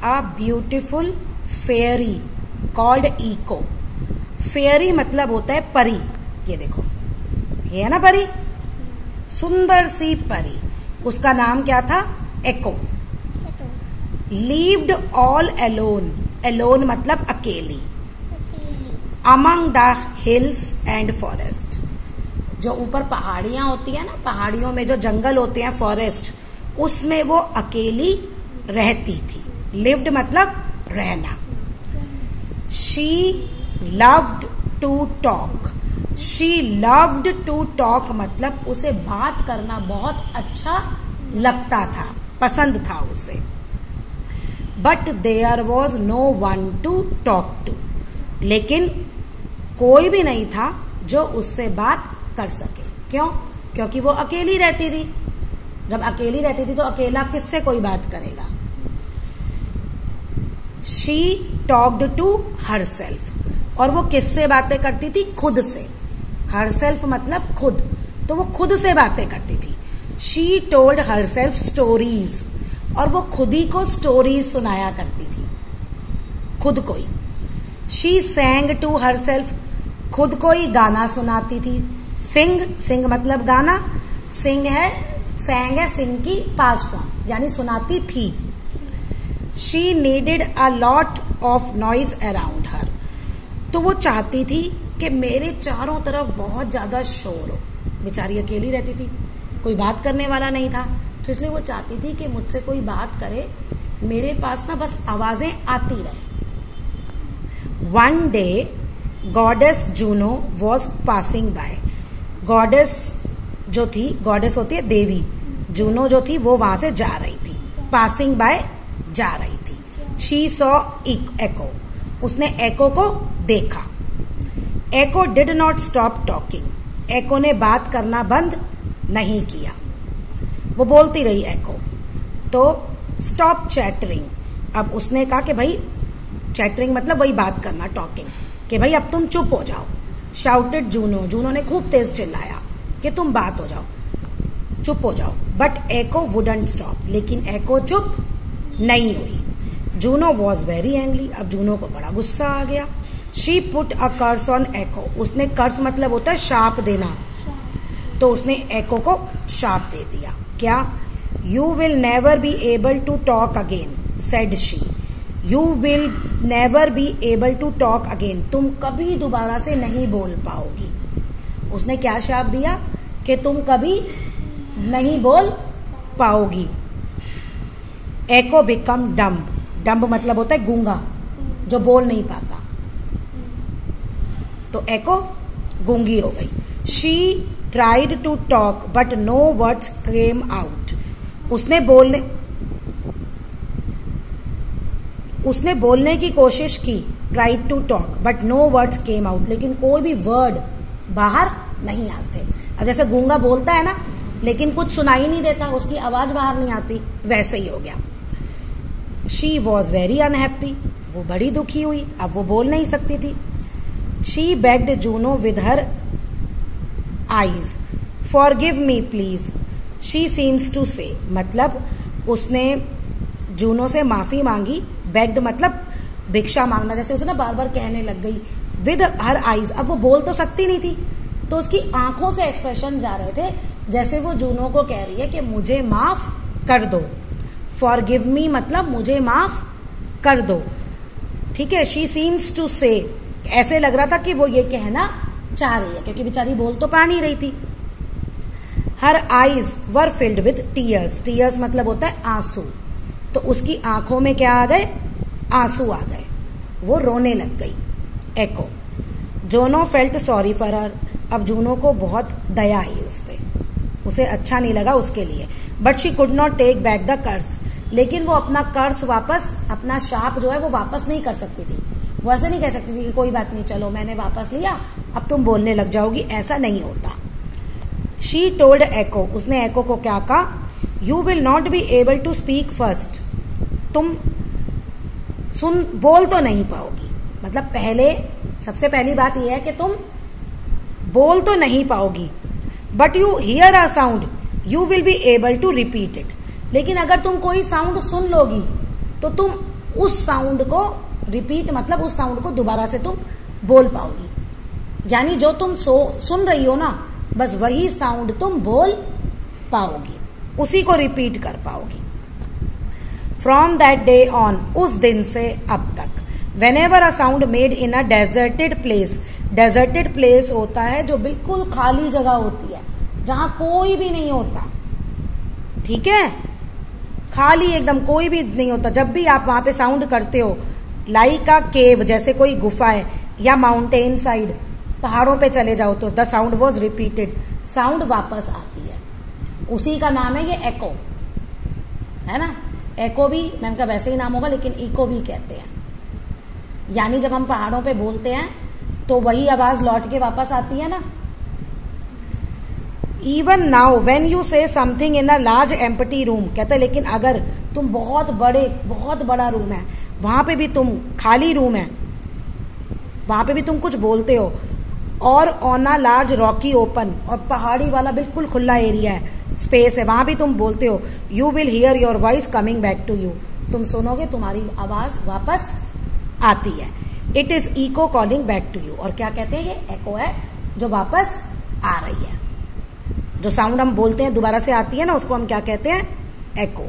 अ beautiful fairy called echo. Fairy मतलब होता है परी। ये देखो, ये है ना परी, सुंदर सी परी, उसका नाम क्या था? एको। लीव्ड ऑल एलोन, एलोन मतलब अकेली, among the hills and forest, जो ऊपर पहाड़ियां होती है ना, पहाड़ियों में जो जंगल होते हैं, फॉरेस्ट, उसमें वो अकेली रहती थी। लिव्ड मतलब रहना। She loved to talk, she loved to talk मतलब उसे बात करना बहुत अच्छा लगता था, पसंद था उसे। But there was no one to talk to, लेकिन कोई भी नहीं था जो उससे बात कर सके। क्यों? क्योंकि वो अकेली रहती थी। जब अकेली रहती थी तो अकेला किससे कोई बात करेगा? शी टॉक्ड टू हरसेल्फ, और वो किससे बातें करती थी? खुद से। हरसेल्फ मतलब खुद, तो वो खुद से बातें करती थी। शी टोल्ड हरसेल्फ स्टोरीज, और वो खुद ही को स्टोरीज सुनाया करती थी, खुद को ही। शी सैंग टू हरसेल्फ, खुद को ही गाना सुनाती थी। सिंग, सिंग मतलब गाना, सिंग है, सैंग है सिंग की पास्ट फॉर्म, यानी सुनाती थी। She needed a lot of noise around her, तो वो चाहती थी कि मेरे चारों तरफ बहुत ज्यादा शोर हो। बेचारी अकेली रहती थी, कोई बात करने वाला नहीं था, तो इसलिए वो चाहती थी कि मुझसे कोई बात करे, मेरे पास ना बस आवाजें आती रहे। One day goddess Juno was passing by, goddess जो थी, गॉडेस होती है देवी, जूनो जो थी वो वहां से जा रही थी, पासिंग बाय जा रही थी। शी सॉ एको, उसने एको को देखा। एको डिड नॉट स्टॉप टॉकिंग, एको ने बात करना बंद नहीं किया, वो बोलती रही एको। तो स्टॉप चैटरिंग, अब उसने कहा कि भाई, चैटरिंग मतलब वही बात करना, टॉकिंग, कि भाई अब तुम चुप हो जाओ। शाउटेड जूनो, जूनो ने खूब तेज चिल्लाया कि तुम बात हो जाओ, चुप हो जाओ। बट एको वुडंट स्टॉप, लेकिन एको चुप नहीं हुई। जूनो वॉज वेरी एंग्री, अब जूनो को बड़ा गुस्सा आ गया। She put a curse on Echo, उसने कर्स मतलब होता है शाप देना, तो उसने एको को शाप दे दिया। क्या? You will never be able to talk again said she, you will never be able to talk again, तुम कभी दोबारा से नहीं बोल पाओगी। उसने क्या शाप दिया? कि तुम कभी नहीं बोल पाओगी। एको बिकम डम्ब, डम्ब मतलब होता है गूंगा, जो बोल नहीं पाता, तो एको गूंगी हो गई। She tried to talk but no words came out, उसने बोलने की कोशिश की, tried to talk but no words came out, लेकिन कोई भी वर्ड बाहर नहीं आते। अब जैसे गूंगा बोलता है ना, लेकिन कुछ सुनाई नहीं देता, उसकी आवाज बाहर नहीं आती, वैसे ही हो गया। शी वॉज वेरी अनहैप्पी, वो बड़ी दुखी हुई, अब वो बोल नहीं सकती थी। She begged Juno with her eyes, forgive me please, she seems to say, मतलब उसने जूनो से माफी मांगी। बेग्ड मतलब भिक्षा मांगना, जैसे उसे ना बार बार कहने लग गई। विद हर आईज, अब वो बोल तो सकती नहीं थी, तो उसकी आंखों से एक्सप्रेशन जा रहे थे, जैसे वो जूनो को कह रही है कि मुझे माफ कर दो। फॉरगिव मी मतलब मुझे माफ कर दो, ठीक है। शी सीम्स टू से, ऐसे लग रहा था कि वो ये कहना चाह रही है, क्योंकि बेचारी बोल तो पा नहीं रही थी। Her eyes were filled with tears, tears मतलब होता है आंसू, तो उसकी आंखों में क्या आ गए? आंसू आ गए, वो रोने लग गई Echo. Juno felt sorry for her, अब जूनो को बहुत दया आई उस पे, उसे अच्छा नहीं लगा उसके लिए। But she could not take back the curse, लेकिन वो अपना कर्स वापस, अपना शाप जो है वो वापस नहीं कर सकती थी। वो ऐसे नहीं कह सकती थी कि कोई बात नहीं, चलो मैंने वापस लिया, अब तुम बोलने लग जाओगी, ऐसा नहीं होता। शी टोल्ड एको, उसने एको को क्या कहा? You will not be able to speak first, तुम बोल तो नहीं पाओगी, मतलब पहले सबसे पहली बात यह है कि तुम बोल तो नहीं पाओगी। But you hear a sound you will be able to repeat it, लेकिन अगर तुम कोई साउंड सुन लोगी तो तुम उस साउंड को रिपीट मतलब उस साउंड को दोबारा से तुम बोल पाओगी। यानी जो तुम सुन रही हो ना, बस वही साउंड तुम बोल पाओगी, उसी को रिपीट कर पाओगी। फ्रॉम दैट डे ऑन, उस दिन से अब तक, whenever a sound made in a deserted place, deserted place होता है जो बिल्कुल खाली जगह होती है, जहां कोई भी नहीं होता, ठीक है, खाली एकदम कोई भी नहीं होता। जब भी आप वहां पे साउंड करते हो, लाइक अ केव, जैसे कोई गुफा है, या माउंटेन साइड, पहाड़ों पे चले जाओ, तो the sound was repeated, sound वापस आती है, उसी का नाम है ये एको, है ना। एको भी मैंने कहा वैसे ही नाम होगा, लेकिन इको भी कहते हैं। यानी जब हम पहाड़ों पे बोलते हैं तो वही आवाज लौट के वापस आती है ना। इवन नाउ वेन यू से something in a large empty room, कहते हैं लेकिन अगर तुम बहुत बड़ा रूम है, वहां पे भी तुम, खाली रूम है, वहां पे भी तुम कुछ बोलते हो, और on a large Rocky open, और पहाड़ी वाला बिल्कुल खुला एरिया है, स्पेस है, वहां भी तुम बोलते हो, you will hear your voice coming back to you, तुम सुनोगे तुम्हारी आवाज वापस आती है। It is echo calling back to you, और क्या कहते हैं, ये एको है जो वापस आ रही है। जो साउंड हम बोलते हैं दोबारा से आती है ना, उसको हम क्या कहते हैं, एको।